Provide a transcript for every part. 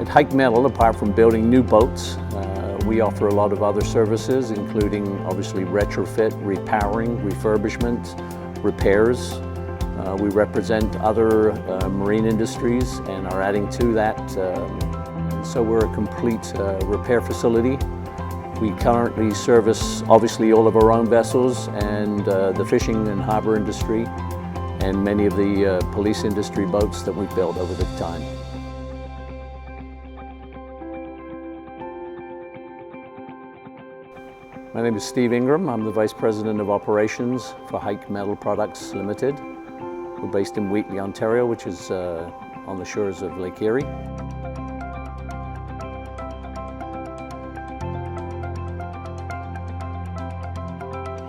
At Hike Metal, apart from building new boats, we offer a lot of other services, including obviously retrofit, repowering, refurbishment, repairs. We represent other marine industries and are adding to that. So we're a complete repair facility. We currently service obviously all of our own vessels and the fishing and harbor industry and many of the police industry boats that we've built over the time. My name is Steve Ingram. I'm the Vice President of Operations for Hike Metal Products Limited. We're based in Wheatley, Ontario, which is on the shores of Lake Erie.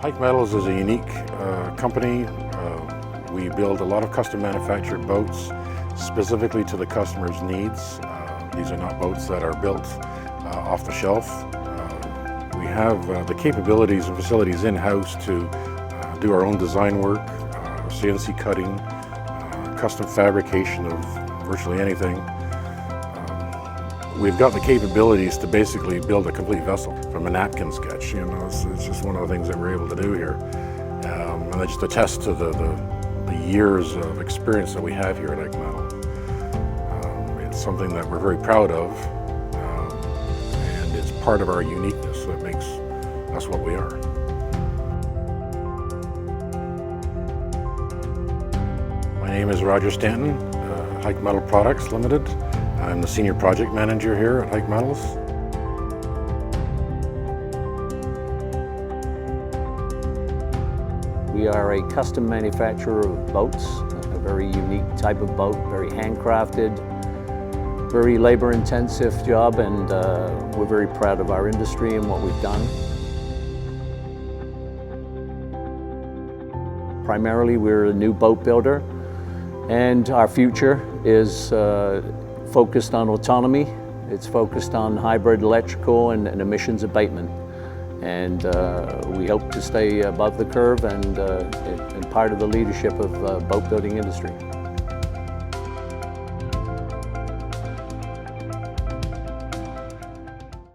Hike Metals is a unique company. We build a lot of custom manufactured boats specifically to the customer's needs. These are not boats that are built off the shelf. We have the capabilities and facilities in-house to do our own design work, CNC cutting, custom fabrication of virtually anything. We've got the capabilities to basically build a complete vessel from a napkin sketch. You know, it's just one of the things that we're able to do here. And I just attest to the years of experience that we have here at Hike Metal. It's something that we're very proud of, and it's part of our uniqueness that makes us what we are. My name is Roger Stanton, Hike Metal Products Limited. I'm the Senior Project Manager here at Hike Metals. We are a custom manufacturer of boats, a very unique type of boat, very handcrafted, very labor-intensive job, and we're very proud of our industry and what we've done. Primarily, we're a new boat builder, and our future is focused on autonomy. It's focused on hybrid electrical and emissions abatement. And we hope to stay above the curve and part of the leadership of boat building industry.